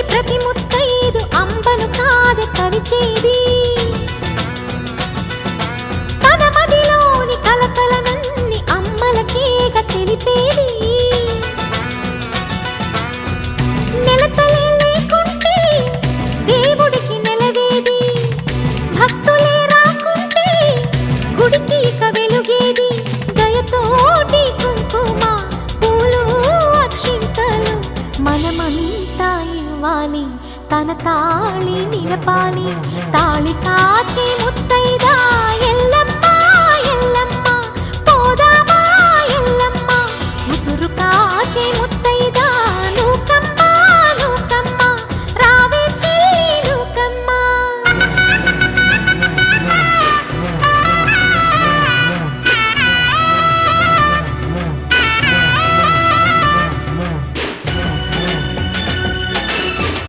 ప్రతి ముత్తైదు అంబను కాదే కరిచేది తన మదిలోని కలకలనన్ని అమ్మలకేగ తెలిపేది నెలతలే లేకుంటే దేవుడికి నెలవేది భక్తులే రాకుంటే గుడికి ఇక వెలుగేది దయతోటి కుంకుమ పూలు అక్షింతలు మనమంతా ఇవ్వాలి తన తాళి నిలపాలి తాళి కాచి ముత్తైదా ఎల్లమ్మ ఎల్లమ్మ పోదామా ఎల్లమ్మ ముసురు కాచి